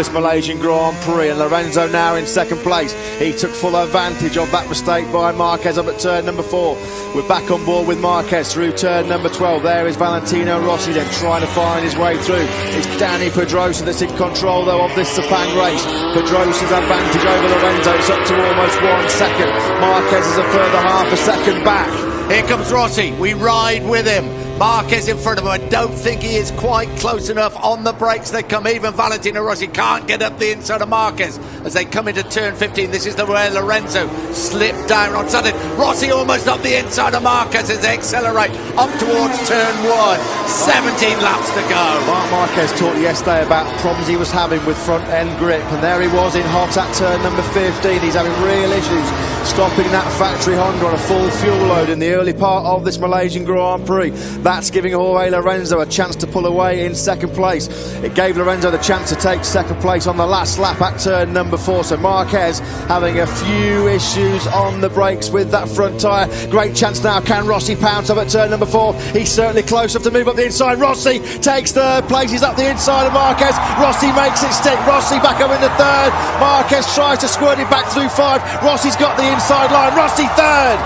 this Malaysian Grand Prix, and Lorenzo now in second place. He took full advantage of that mistake by Marquez up at turn number 4. We're back on board with Marquez through turn number 12. There is Valentino Rossi then trying to find his way through. It's Dani Pedrosa that's in control though of this Sepang race. Pedrosa's advantage over Lorenzo, it's up to almost 1 second. Marquez is a further half a second back. Here comes Rossi, we ride with him. Marquez in front of him. I don't think he is quite close enough. On the brakes they come. Even Valentino Rossi can't get up the inside of Marquez as they come into turn 15. This is the way Lorenzo slipped down on sudden. Rossi almost up the inside of Marquez as they accelerate up towards turn 1. 17 laps to go. Marc Marquez talked yesterday about problems he was having with front end grip, and there he was in hot at turn number 15. He's having real issues stopping that factory Honda on a full fuel load in the early part of this Malaysian Grand Prix. That's giving Jorge Lorenzo a chance to pull away in second place. It gave Lorenzo the chance to take second place on the last lap at turn number 4. So Marquez having a few issues on the brakes with that front tyre. Great chance now. Can Rossi pounce up at turn number 4? He's certainly close enough to move up the inside. Rossi takes third place. He's up the inside of Marquez. Rossi makes it stick. Rossi back up into third. Marquez tries to squirt it back through 5. Rossi's got the inside line. Rossi third.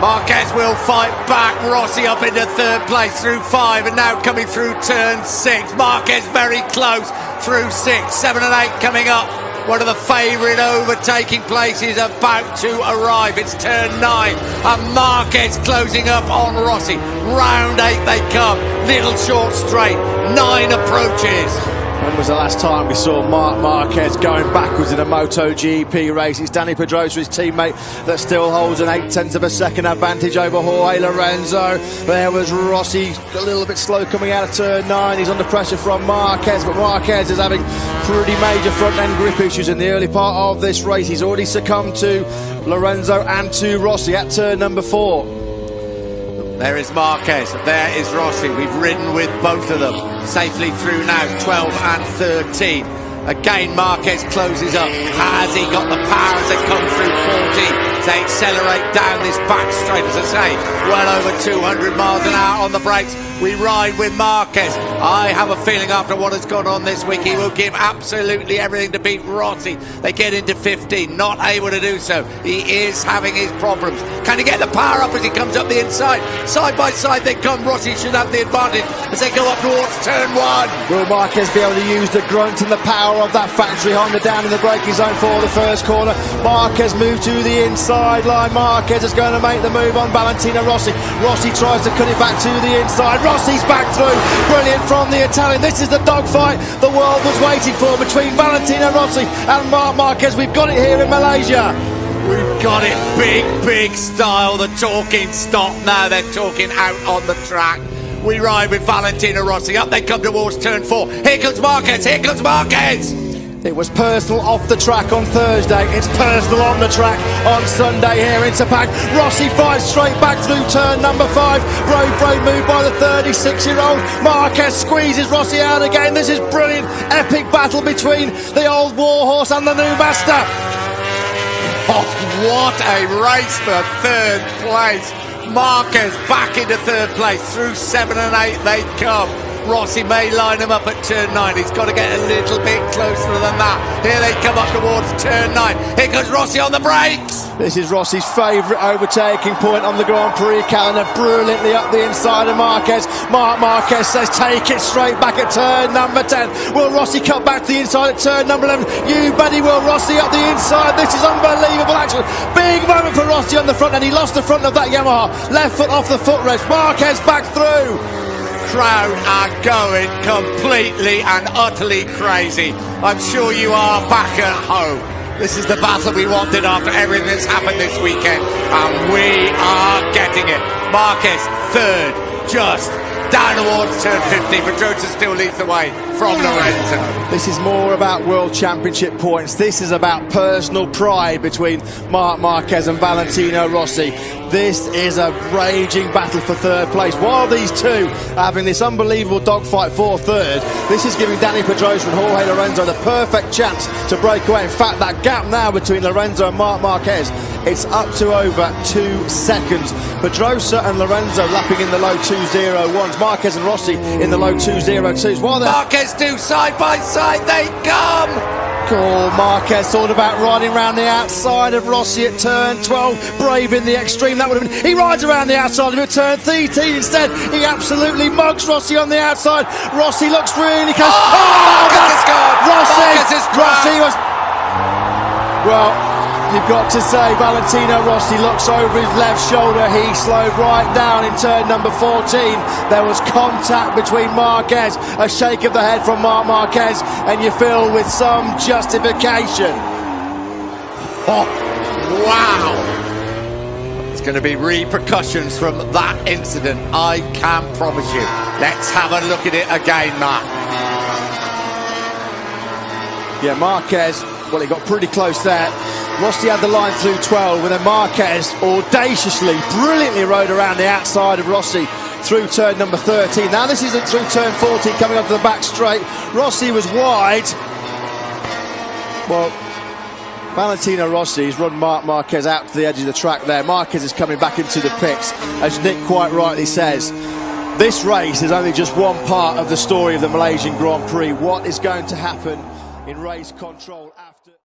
Marquez will fight back. Rossi up into third place through 5 and now coming through turn 6. Marquez very close through 6, 7 and 8 coming up. One of the favourite overtaking places about to arrive. It's turn 9 and Marquez closing up on Rossi. Round 8 they come. Little short straight. 9 approaches. When was the last time we saw Marc Marquez going backwards in a MotoGP race? It's Dani Pedrosa, his teammate, that still holds an 0.8 of a second advantage over Jorge Lorenzo. There was Rossi, a little bit slow coming out of turn 9. He's under pressure from Marquez, but Marquez is having pretty major front-end grip issues in the early part of this race. He's already succumbed to Lorenzo and to Rossi at turn number 4. There is Marquez, there is Rossi. We've ridden with both of them safely through now, 12 and 13. Again, Marquez closes up. Has he got the power as they come through 14? They accelerate down this back straight, as I say, well over 200 miles an hour on the brakes. We ride with Marquez. I have a feeling after what has gone on this week, he will give absolutely everything to beat Rossi. They get into 15, not able to do so. He is having his problems. Can he get the power up as he comes up the inside? Side by side they come. Rossi should have the advantage as they go up towards turn 1. Will Marquez be able to use the grunt and the power of that factory Honda down in the braking zone for the first corner? Marquez moves to the inside line. Marquez is going to make the move on Valentino Rossi. Rossi tries to cut it back to the inside. Rossi's back through. Brilliant from the Italian. This is the dogfight the world was waiting for between Valentino Rossi and Marc Marquez. We've got it here in Malaysia. We've got it big style. The talking stop now. They're talking out on the track. We ride with Valentino Rossi. Up they come towards turn 4. Here comes Marquez. Here comes Marquez. It was personal off the track on Thursday. It's personal on the track on Sunday here in Sepang. Rossi fights straight back through turn number 5. Brave move by the 36-year-old. Marquez squeezes Rossi out again. This is brilliant. Epic battle between the old warhorse and the new master. Oh, what a race for third place. Marquez back into third place. Through 7 and 8 they come. Rossi may line him up at turn 9. He's got to get a little bit closer than that. Here they come up towards turn 9. Here comes Rossi on the brakes. This is Rossi's favourite overtaking point on the Grand Prix calendar. Brilliantly up the inside of Marquez. Marc Marquez says take it straight back at turn number 10. Will Rossi cut back to the inside at turn number 11? You bet he will. Rossi up the inside. This is unbelievable action. Big moment for Rossi on the front end. He lost the front of that Yamaha. Left foot off the footrest. Marquez back through. Crowd are going completely and utterly crazy. I'm sure you are back at home. This is the battle we wanted after everything that's happened this weekend, and we are getting it. Marquez third, just down towards turn 50. Pedrosa still leads the way from Lorenzo. This is more about World Championship points. This is about personal pride between Marc Marquez and Valentino Rossi. This is a raging battle for third place. While these two are having this unbelievable dogfight for third, this is giving Dani Pedrosa and Jorge Lorenzo the perfect chance to break away. In fact, that gap now between Lorenzo and Marc Marquez, it's up to over 2 seconds. Pedrosa and Lorenzo lapping in the low 2.01s. Marquez and Rossi in the low 2.02s. While Marquez do side by side they come. Oh, Marquez thought about riding around the outside of Rossi at turn 12, brave in the extreme. That would have been. He rides around the outside of it at turn 13 instead. He absolutely mugs Rossi on the outside. Rossi looks really close. Marquez is gone. Rossi was. Well, you've got to say, Valentino Rossi looks over his left shoulder. He slowed right down in turn number 14. There was contact between Marquez, a shake of the head from Marquez, and you feel with some justification. Oh, wow. There's going to be repercussions from that incident, I can promise you. Let's have a look at it again, Matt. Yeah, Marquez, well, he got pretty close there. Rossi had the line through 12, and then Marquez audaciously, brilliantly rode around the outside of Rossi through turn number 13. Now this isn't through turn 14, coming up to the back straight. Rossi was wide. Well, Valentino Rossi's run Marquez out to the edge of the track there. Marquez is coming back into the pits. As Nick quite rightly says, this race is only just one part of the story of the Malaysian Grand Prix. What is going to happen in race control after?